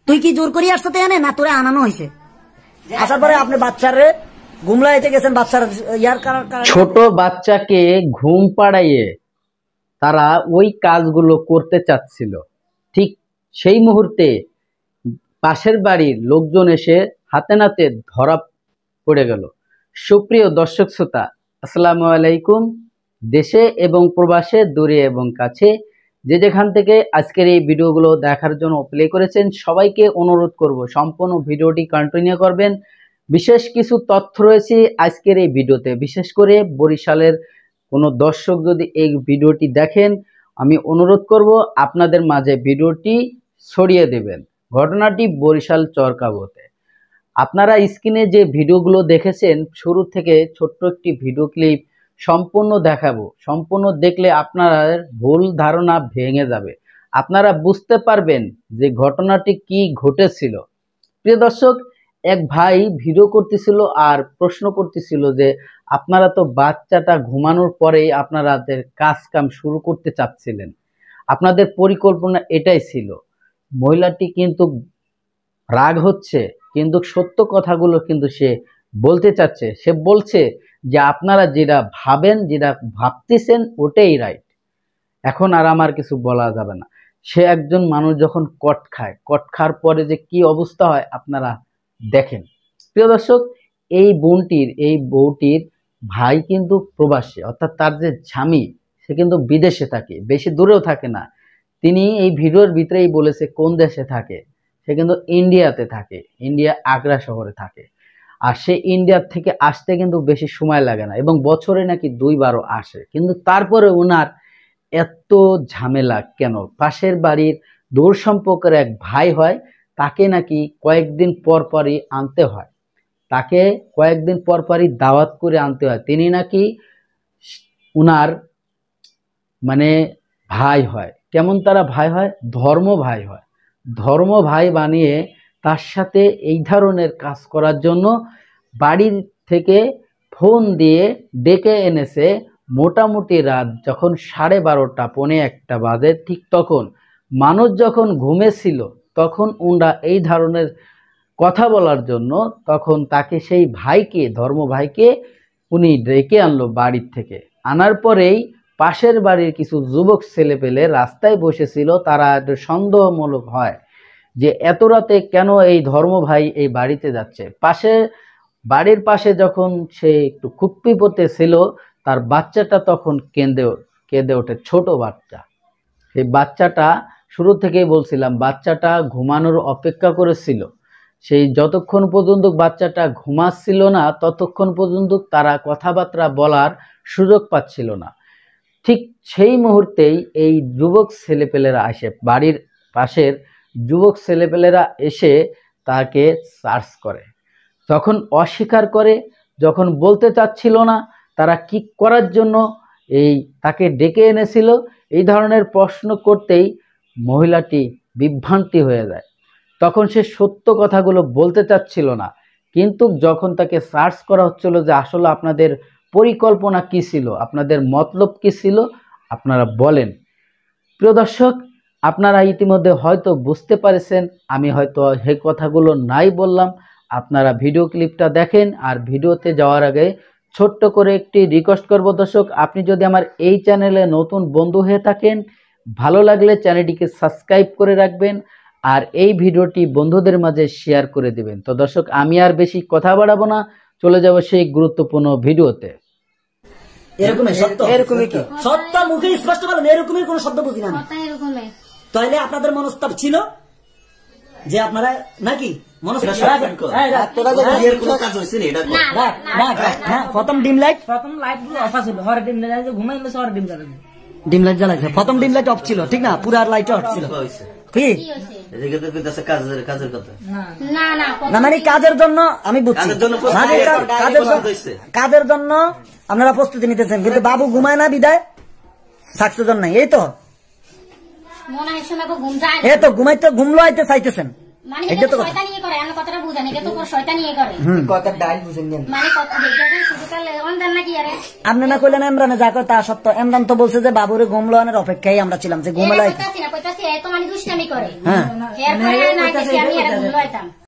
তুই কি জোর করি আসতে এনে না তোরে আনানো হয়েছে? আসার পরে আপনি বাচ্চারে ঘুমলাইতে গেছেন, বাচ্চার ইয়ার ছোট বাচ্চাকে ঘুম পাড়াইয়ে তারা ওই কাজগুলো করতে চাচ্ছিল। ঠিক সেই মুহূর্তে পাশের বাড়ির লোকজন এসে হাতে নাতে ধরা পড়ে গেল। সুপ্রিয় দর্শক শ্রোতা, আসসালামু আলাইকুম। দেশে এবং প্রবাসে, দূরে এবং কাছে, যে যেখান থেকে আজকের এই ভিডিওগুলো দেখার জন্য প্লে করেছেন, সবাইকে অনুরোধ করব সম্পূর্ণ ভিডিওটি কন্টিনিউ করবেন। বিশেষ কিছু তথ্য রয়েছে আজকের এই ভিডিওতে। বিশেষ করে বরিশালের কোনো দর্শক যদি এই ভিডিওটি দেখেন, আমি অনুরোধ করব আপনাদের মাঝে ভিডিওটি ছড়িয়ে দেবেন। ঘটনাটি বরিশাল চরকাবতে। আপনারা স্ক্রিনে যে ভিডিওগুলো দেখেছেন, শুরু থেকে ছোট্ট একটি ভিডিও ক্লিপ সম্পূর্ণ দেখাবো। সম্পূর্ণ দেখলে আপনার ভুল ধারণা ভেঙে যাবে, আপনারা বুঝতে পারবেন যে ঘটনাটি কি ঘটেছিল। প্রিয় দর্শক, এক ভাই ভিডিও করতেছিল আর প্রশ্ন করতেছিল যে আপনারা তো বাচ্চাটা ঘুমানোর পরেই আপনাদের কাজ কাম শুরু করতে চাচ্ছিলেন, আপনাদের পরিকল্পনা এটাই ছিল। মহিলাটি কিন্তু রাগ হচ্ছে, কিন্তু সত্য কথাগুলো কিন্তু সে বলতে চাচ্ছে। সে বলছে যে আপনারা যেটা ভাবেন, যেটা ভাবতেছেন ওটাই রাইট, এখন আর আমার কিছু বলা যাবে না। সে একজন মানুষ যখন কট খায়, কট খাওয়ার পরে যে কি অবস্থা হয় আপনারা দেখেন। প্রিয় দর্শক, এই বউটির ভাই কিন্তু প্রবাসী, অর্থাৎ তার যে স্বামী সে কিন্তু বিদেশে থাকে, বেশি দূরেও থাকে না। তিনি এই ভিডিওর ভিতরেই বলেছে কোন দেশে থাকে। সে কিন্তু ইন্ডিয়াতে থাকে, ইন্ডিয়া আগ্রা শহরে থাকে। আর সে ইন্ডিয়ার থেকে আসতে কিন্তু বেশি সময় লাগে না, এবং বছরে নাকি 2বারও আসে। কিন্তু তারপরে ওনার এত ঝামেলা কেন? পাশের বাড়ির দূর সম্পর্কের এক ভাই হয়, তাকে নাকি কয়েকদিন পর পরই আনতে হয়, তাকে কয়েকদিন পর পরই দাওয়াত করে আনতে হয়। তিনি নাকি উনার মানে ভাই হয়। কেমন তারা ভাই হয়? ধর্ম ভাই হয়। ধর্ম ভাই বানিয়ে তার সাথে এই ধরনের কাজ করার জন্য বাড়ির থেকে ফোন দিয়ে ডেকে এনেছে। মোটামুটি রাত যখন 12:30 পৌনে 1টা বাজে, ঠিক তখন মানুষ যখন ঘুমেছিল, তখন উনরা এই ধরনের কথা বলার জন্য তখন তাকে সেই ভাইকে, ধর্ম ভাইকে উনি ডেকে আনলো বাড়ির থেকে। আনার পরেই পাশের বাড়ির কিছু যুবক ছেলেপেলে রাস্তায় বসেছিল, তারা একটু সন্দেহমূলক হয় যে এত রাতে কেন এই ধর্ম ভাই এই বাড়িতে যাচ্ছে। বাড়ির পাশে যখন সে একটু খুপ্পি পড়তে ছিল, তার বাচ্চাটা তখন কেঁদে ওঠে, ছোট বাচ্চা। সেই বাচ্চাটা শুরু থেকেই বলছিলাম, বাচ্চাটা ঘুমানোর অপেক্ষা করেছিল। সেই যতক্ষণ পর্যন্ত বাচ্চাটা ঘুমাচ্ছিল না, ততক্ষণ পর্যন্ত তারা কথাবার্তা বলার সুযোগ পাচ্ছিল না। ঠিক সেই মুহূর্তেই এই যুবক ছেলেপেলেরা আসে, বাড়ির পাশের যুবক ছেলেপেলেরা এসে তাকে সার্চ করে। তখন অস্বীকার করে, যখন বলতে চাচ্ছিল না, তারা কি করার জন্য তাকে ডেকে এনেছিল, এই ধরনের প্রশ্ন করতেই মহিলাটি বিভ্রান্তি হয়ে যায়। তখন সে সত্য কথাগুলো বলতে চাচ্ছিল না, কিন্তু যখন তাকে সার্চ করা হচ্ছিল যে আসলে আপনাদের পরিকল্পনা কি ছিল, আপনাদের মতলব কি ছিল, আপনারা বলেন। প্রিয় দর্শক, আপনারা ইতিমধ্যে হয়তো বুঝতে পারছেন, আমি হয়তো এই কথাগুলো নাই বললাম। আপনারা ভিডিও ক্লিপটা দেখেন। আর ভিডিওতে যাওয়ার আগে ছোট্ট করে একটি রিকোয়েস্ট করব দর্শক, আপনি যদি আমার এই চ্যানেলে নতুন বন্ধু হয়ে থাকেন, ভালো লাগলে চ্যানেলটিকে সাবস্ক্রাইব করে রাখবেন, আর এই ভিডিওটি বন্ধুদের মাঝে শেয়ার করে দিবেন। তো দর্শক, আমি আর বেশি কথা বাড়াবো না, চলে যাব সেই গুরুত্বপূর্ণ ভিডিওতে। এরকমই সত্য, এরকমই কি সত্য মুখে স্পষ্ট বলেন, এরকমই কোন শব্দ বুঝি না। তাহলে আপনাদের মনস্তাপ ছিল যে আপনারা নাকি প্রথম ডিম লাইট জ্বালাইছে, প্রথম ডিম লাইট অফ ছিল, ঠিক না? পুরা লাইট অফ ছিল কি? না মানে কাজের জন্য, আমি বুঝছি কাজের জন্য আপনারা প্রস্তুতি নিতেছেন, কিন্তু বাবু ঘুমায় না বিদায় সাকসেস নাই। এই তো ঘুমলো আইতে চাইতেছেন, এটা তো শয়তানি করে, আমি কথাটা বুঝান, এটা তো শয়তানি করে। কথা ডাইল বুঝেন না, মানে কথা হেজারে সুযোগটা লেওন দেন নাকি আরে? আপনি না কইলেন ইমরানে যা কয় তা সত্য। ইমরান তো বলছে যে বাবুরে ঘুমলানোর অপেক্ষায় আমরা ছিলাম, যে ঘুমলাই কইতাছি না, কইতাছি এত মানে দুষ্টামি করে। হ্যাঁ, এর পরে না গেছি আমি এর ঘুমলাইতাম।